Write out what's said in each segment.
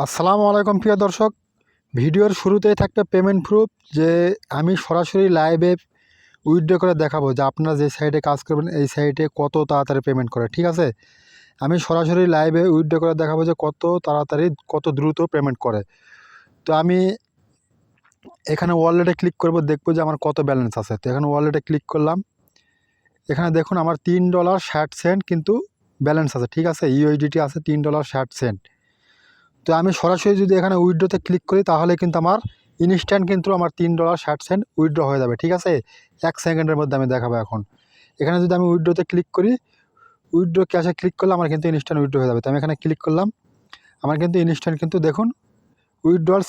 আসসালামু আলাইকুম প্রিয় দর্শক। ভিডিওর শুরুতেই থাকবে পেমেন্ট প্রুফ, যে আমি সরাসরি লাইভে উইথড্র করে দেখাবো যে আপনারা যে সাইটে কাজ করবেন এই সাইটে কত তাড়াতাড়ি পেমেন্ট করে। ঠিক আছে, আমি সরাসরি লাইভে উইথড্র করে দেখাবো যে কত তাড়াতাড়ি কত দ্রুত পেমেন্ট করে। তো আমি এখানে ওয়ালেটে ক্লিক করব, দেখবো যে আমার কত ব্যালেন্স আছে। তো এখানে ওয়ালেটে ক্লিক করলাম, এখানে দেখুন আমার $3.60 কিন্তু ব্যালেন্স আছে। ঠিক আছে, ইউএসডিটি আছে $3.60। তো আমি সরাসরি যদি এখানে উইথড্রোতে ক্লিক করি তাহলে কিন্তু আমার ইনস্ট্যান্ট কিন্তু আমার $3.60 উইথড্র হয়ে যাবে। ঠিক আছে, 1 সেকেন্ডের মধ্যে আমি দেখাবো। এখন এখানে যদি আমি উইথড্রোতে ক্লিক করি, উইথড্র ক্যাশে ক্লিক করলে আমার কিন্তু ইনস্ট্যান্ট উইথড্র হয়ে যাবে। তো আমি এখানে ক্লিক করলাম, আমার কিন্তু ইনস্ট্যান্ট কিন্তু দেখুন উইথড্রল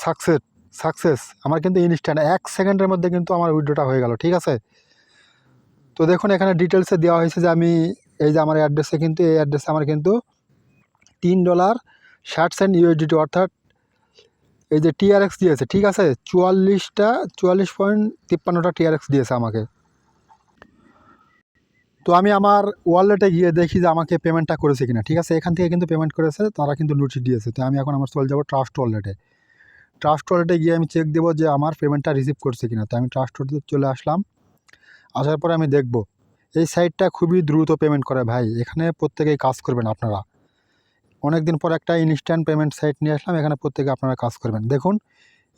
সাকসেস আমার কিন্তু ইনস্ট্যান্ট 1 সেকেন্ডের মধ্যে কিন্তু আমার উইথড্রটা হয়ে গেল। ঠিক আছে, তো দেখুন এখানে ডিটেলসে দেওয়া হয়েছে যে আমি এই যে আমার অ্যাড্রেসে কিন্তু এই অ্যাড্রেসে আমার কিন্তু $3.60 ইউএসডিটি অর্থাৎ এই যে টিআরএক্স দিয়েছে। ঠিক আছে, 44.53টা টিআরএক্স দিয়েছে আমাকে। তো আমি আমার ওয়ালেটে গিয়ে দেখি যে আমাকে পেমেন্টটা করেছে কিনা। ঠিক আছে, এখান থেকে কিন্তু পেমেন্ট করেছে, তারা কিন্তু নোটিশ দিয়েছে। তো আমি এখন চলে যাবো ট্রাস্ট ওয়ালেটে গিয়ে আমি চেক দেবো যে আমার পেমেন্টটা রিসিভ করছে কিনা। তো আমি ট্রাস্ট ওয়ালেটে চলে আসলাম, আসার পরে আমি দেখব এই সাইটটা খুবই দ্রুত পেমেন্ট করে ভাই। এখানে প্রত্যেকেই কাজ করবেন আপনারা। অনেকদিন পর একটা ইনস্ট্যান্ট পেমেন্ট সাইট নিয়ে আসলাম, এখানে প্রত্যেকে আপনারা কাজ করবেন। দেখুন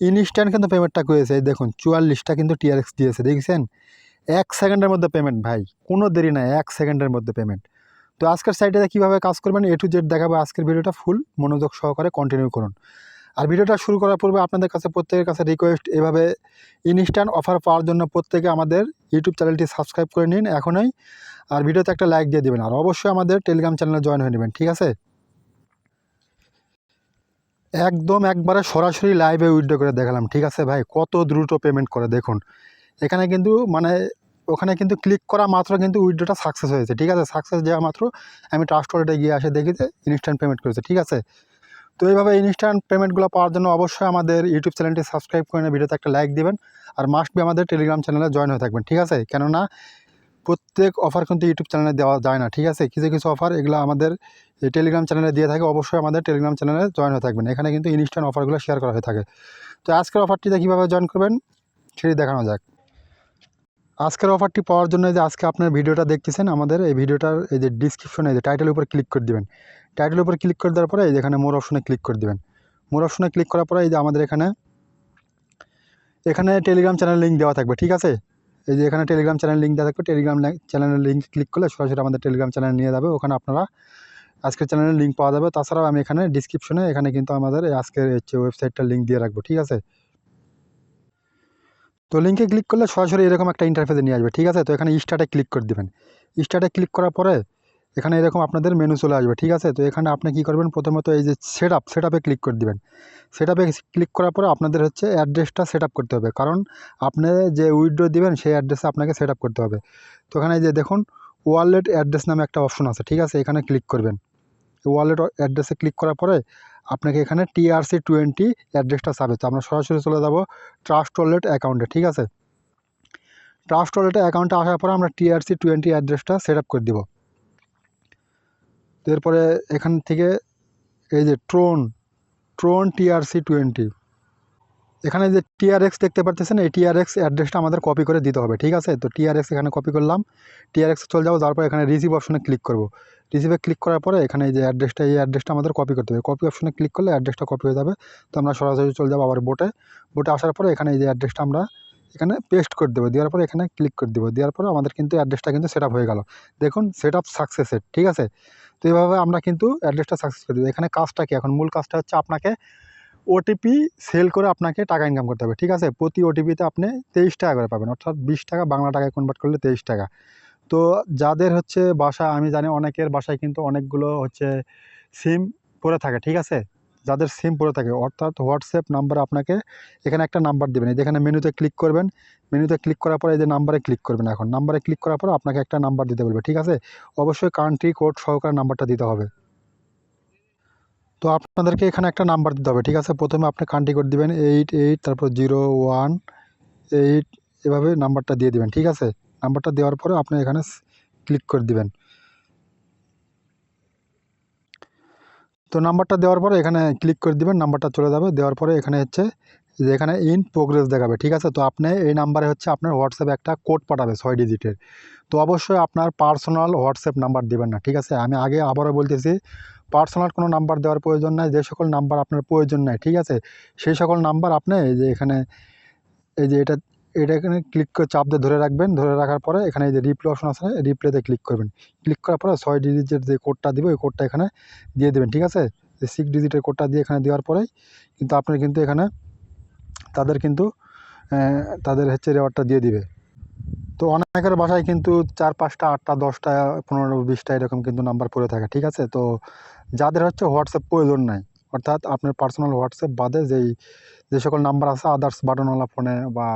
ইনস্ট্যান্ট কিন্তু পেমেন্টটা করেছে, দেখুন 44টা কিন্তু টিআরএক্স দিয়েছে, দেখছেন? 1 সেকেন্ডের মধ্যে পেমেন্ট ভাই, কোনো দেরি নাই, 1 সেকেন্ডের মধ্যে পেমেন্ট। তো আজকের সাইটে কীভাবে কাজ করবেন A to Z দেখাবো। আজকের ভিডিওটা ফুল মনোযোগ সহকারে কন্টিনিউ করুন। আর ভিডিওটা শুরু করার পূর্বে আপনাদের কাছে প্রত্যেকের কাছে রিকোয়েস্ট, এভাবে ইনস্ট্যান্ট অফার পাওয়ার জন্য প্রত্যেকে আমাদের ইউটিউব চ্যানেলটি সাবস্ক্রাইব করে নিন এখনই, আর ভিডিওতে একটা লাইক দিয়ে দেবেন, আর অবশ্যই আমাদের টেলিগ্রাম চ্যানেলে জয়েন হয়ে নেবেন। ঠিক আছে, একদম একবারে সরাসরি লাইভে উইথড্র করে দেখালাম। ঠিক আছে ভাই, কত দ্রুত পেমেন্ট করে দেখুন। এখানে কিন্তু ওখানে কিন্তু ক্লিক করা মাত্র কিন্তু উইথড্রটা সাকসেস হয়েছে। ঠিক আছে, সাকসেস দেওয়া মাত্র আমি ট্রাস্ট ওয়ালেটে গিয়ে দেখি যে ইনস্ট্যান্ট পেমেন্ট করেছে। ঠিক আছে, তো এইভাবে ইনস্ট্যান্ট পেমেন্টগুলো পাওয়ার জন্য অবশ্যই আমাদের ইউটিউব চ্যানেলটি সাবস্ক্রাইব করে ভিডিওতে একটা লাইক দিবেন, আর মাস্ট বি আমাদের টেলিগ্রাম চ্যানেলে জয়েন হয়ে থাকবেন। ঠিক আছে, কেননা প্রত্যেক অফার কিন্তু ইউটিউব চ্যানেলে দেওয়া যায় না। ঠিক আছে, কিছু কিছু অফার এগুলো আমাদের এই টেলিগ্রাম চ্যানেলে দিয়ে থাকে। অবশ্যই আমাদের টেলিগ্রাম চ্যানেলে জয়েন হয়ে থাকবেন, এখানে কিন্তু ইনস্ট্যান্ট অফারগুলো শেয়ার করা হয়ে থাকে। তো আজকের অফারটিতে কীভাবে জয়েন করবেন সেটি দেখানো যাক। আজকের অফারটি পাওয়ার জন্য যে আজকে আপনার ভিডিওটা দেখতেছেন, আমাদের এই ভিডিওটার এই যে ডিসক্রিপশনে এই যে টাইটেলের উপর ক্লিক করে দেবেন। টাইটেলের উপর ক্লিক করে দেওয়ার পরে এই যেখানে মোর অপশনে ক্লিক করে দেবেন। মোর অপশনে ক্লিক করার পরে এই যে আমাদের এখানে টেলিগ্রাম চ্যানেল লিঙ্ক দেওয়া থাকবে। ঠিক আছে, এই যে এখানে টেলিগ্রাম চ্যানেল লিঙ্ক দেওয়া থাকবে। টেলিগ্রাম চ্যানেলের লিঙ্ক ক্লিক করলে সরাসরি আমাদের টেলিগ্রাম চ্যানেল নিয়ে যাবে, ওখানে আপনারা আজকের চ্যানেলের লিঙ্ক পাওয়া যাবে। তাছাড়াও আমি এখানে ডিসক্রিপশনে এখানে কিন্তু আমাদের আজকের ওয়েবসাইটটার লিঙ্ক দিয়ে রাখবো। ঠিক আছে, তো লিঙ্কে ক্লিক করলে সরাসরি এরকম একটা ইন্টারফেসে নিয়ে আসবে। ঠিক আছে, তো এখানে স্টার্টে ক্লিক করে দেবেন। স্টার্টে ক্লিক করার পরে এখানে এরকম আপনাদের মেনু চলে আসবে। ঠিক আছে, তো এখানে আপনি কী করবেন, প্রথমত এই যে সেটআপে ক্লিক করে দেবেন। সেটআপে ক্লিক করার পরে আপনাদের অ্যাড্রেসটা সেট আপ করতে হবে, কারণ আপনি যে উইথড্র দিবেন সেই অ্যাড্রেসে আপনাকে সেট আপ করতে হবে। তো এখানে এই যে দেখুন ওয়ালেট অ্যাড্রেস নামে একটা অপশন আছে। ঠিক আছে, এখানে ক্লিক করবেন। ওয়ালেট অ্যাড্রেসে ক্লিক করার পরে আপনাকে এখানে TRC20 অ্যাড্রেসটা চাবে। তো আমরা সরাসরি চলে যাব ট্রাস্ট ওয়ালেট অ্যাকাউন্টে। ঠিক আছে, ট্রাস্ট ওয়ালেটে অ্যাকাউন্টে আসার পরে আমরা TRC20 অ্যাড্রেসটা সেট আপ করে দেবো। তো এরপরে এখান থেকে এই যে ট্রোন TRC20, এখানে যে TRX দেখতে পাচ্ছেন, এই TRX অ্যাড্রেসটা আমাদের কপি করে দিতে হবে। ঠিক আছে, তো TRX এখানে কপি করলাম, TRX চলে যাবো, তারপর এখানে রিসিভ অপশনে ক্লিক করব। রিসিভে ক্লিক করার পরে এখানে এই যে এই অ্যাড্রেসটা আমাদের কপি করতে হবে। কপি অপশনে ক্লিক করলে অ্যাড্রেসটা কপি হয়ে যাবে। তো আমরা সরাসরি চলে যাবো আবার বোটে আসার পরে এখানে এই যে অ্যাড্রেসটা আমরা এখানে পেস্ট করে দেবো। দেওয়ার পরে এখানে ক্লিক করে দেবো। দেওয়ার পরে আমাদের কিন্তু অ্যাড্রেসটা কিন্তু সেট আপ হয়ে গেল। দেখুন সেট আপ সাকসেসেড। ঠিক আছে, তো এইভাবে আমরা কিন্তু অ্যাড্রেসটা সাকসেস করে দেবো। এখানে কাজটা কি, এখন মূল কাজটা হচ্ছে আপনাকে ওটিপি সেল করে আপনাকে টাকা ইনকাম করতে হবে। ঠিক আছে, প্রতি ওটিপিতে আপনি 23 টাকা করে পাবেন, অর্থাৎ 20 টাকা বাংলা টাকায় কনভার্ট করলে 23 টাকা। তো যাদের বাসা, আমি জানি অনেকের বাসায় কিন্তু অনেকগুলো সিম পড়ে থাকে। ঠিক আছে, যাদের সিম পড়ে থাকে অর্থাৎ হোয়াটসঅ্যাপ নাম্বার আপনাকে এখানে একটা নাম্বার দেবেন। এই যেখানে মেনুতে ক্লিক করবেন, মেনুতে ক্লিক করার পরে এই যে নাম্বারে ক্লিক করবেন। এখন নাম্বারে ক্লিক করার পরে আপনাকে একটা নাম্বার দিতে বলবে। ঠিক আছে, অবশ্যই কান্ট্রি কোড সহকারে নাম্বারটা দিতে হবে। তো আপনাদেরকে এখানে একটা নাম্বার দিতে হবে। ঠিক আছে, প্রথমে আপনি কান্ট্রি কোড দিবেন 88, তারপর 018, এভাবে নাম্বারটা দিয়ে দিবেন। ঠিক আছে, নাম্বারটা দেওয়ার পরে আপনি এখানে ক্লিক করে দিবেন। তো তো নাম্বারটা দেওয়ার পরে এখানে ক্লিক করে দিবেন, নাম্বারটা চলে যাবে। দেওয়ার পরে এখানে হচ্ছে যে এখানে ইন প্রোগ্রেস দেখাবে, ঠিক আছে। তো আপনি এই নাম্বারে হচ্ছে আপনার হোয়াটসঅ্যাপে একটা কোড পাঠাবে 6 ডিজিটের। তো অবশ্যই আপনার পার্সোনাল হোয়াটসঅ্যাপ নাম্বার দিবেন না, ঠিক আছে। আমি আগে আবারও বলতেছি, পার্সোনাল কোনো নাম্বার দেওয়ার প্রয়োজন নাই। যে সকল নাম্বার আপনার প্রয়োজন নাই, ঠিক আছে, সেই সকল নাম্বার আপনি এই যে এখানে এই যে এটা এখানে ক্লিক করে চাপ দিয়ে ধরে রাখবেন। ধরে রাখার পরে এখানে এই যে রিপ্লে অপশন আছে, রিপ্লেতে ক্লিক করবেন। ক্লিক করার পরে 6 ডিজিটের যে কোডটা দিব, ওই কোডটা এখানে দিয়ে দেবেন, ঠিক আছে। যে 6 ডিজিটের কোডটা দিয়ে এখানে দেওয়ার পরেই কিন্তু আপনি কিন্তু এখানে তাদের কিন্তু তাদের হচ্ছে রেওয়ার্ডটা দিয়ে দিবে। তো অনেকের বাসায় কিন্তু 4, 5টা, 8টা, 10টা, 15, 20টা এরকম কিন্তু নাম্বার পড়ে থাকে, ঠিক আছে। তো যাদের হচ্ছে হোয়াটসঅ্যাপ প্রয়োজন নাই, অর্থাৎ আপনার পার্সোনাল হোয়াটসঅ্যাপ বাদে যে সকল নাম্বার আছে আদার্স বাটনওয়ালা ফোনে, বা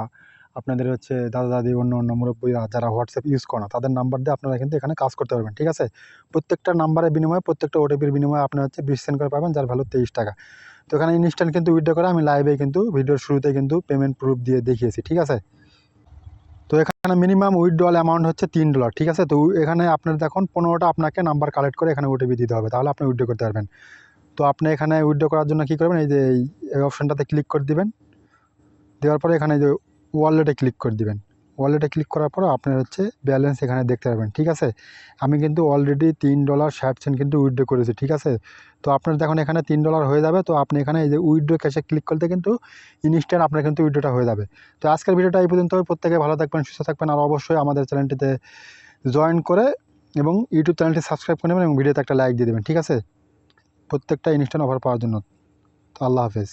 আপনাদের হচ্ছে দাদা দাদি অন্য মুরব্বীরা যারা হোয়াটসঅ্যাপ ইউজ করে না, তাদের নাম্বার দিয়ে আপনারা কিন্তু এখানে কাজ করতে পারবেন, ঠিক আছে। প্রত্যেকটা নাম্বারের বিনিময়ে, প্রত্যেকটা ওটিপির বিনিময়ে আপনি হচ্ছে 20 সেন্ট করে পাবেন, যার ভ্যালু 23 টাকা। তো এখানে ইনস্ট্যান্ট কিন্তু উইথড্র করে আমি লাইভে কিন্তু ভিডিওর শুরুতে কিন্তু পেমেন্ট প্রুফ দিয়ে দেখিয়েছি, ঠিক আছে। তো এখানে মিনিমাম উইথড্রল অ্যামাউন্ট হচ্ছে $3, ঠিক আছে। তো এখানে আপনার দেখুন 15টা আপনাকে নাম্বার কালেক্ট করে এখানে ওটিপি দিতে হবে, তাহলে আপনি উইথড্র করতে পারবেন। তো আপনি এখানে উইথড্র করার জন্য কী করবেন, এই যে এই অপশানটাতে ক্লিক করে দিবেন। দেওয়ার পরে এখানে যে ওয়ালেটে ক্লিক করে দিবেন। ওয়ালেটে ক্লিক করার পরে আপনার হচ্ছে ব্যালেন্স এখানে দেখতে পারবেন, ঠিক আছে। আমি কিন্তু অলরেডি $3.60 কিন্তু উইথড্র করেছি, ঠিক আছে। তো আপনার দেখুন এখানে $3 হয়ে যাবে। তো আপনি এখানে এই যে উইথড্র ক্যাশে ক্লিক করতে কিন্তু ইনস্ট্যান্ট আপনার কিন্তু উইথড্রটা হয়ে যাবে। তো আজকের ভিডিওটা এই পর্যন্ত। প্রত্যেকে ভালো থাকবেন, সুস্থ থাকবেন, আর অবশ্যই আমাদের চ্যানেলটিতে জয়েন করে এবং ইউটিউব চ্যানেলটি সাবস্ক্রাইব করে নেবেন এবং ভিডিওতে একটা লাইক দিয়ে দেবেন, ঠিক আছে, প্রত্যেকটা ইনস্ট্যান্ট অফার পাওয়ার জন্য। তো আল্লাহ হাফেজ।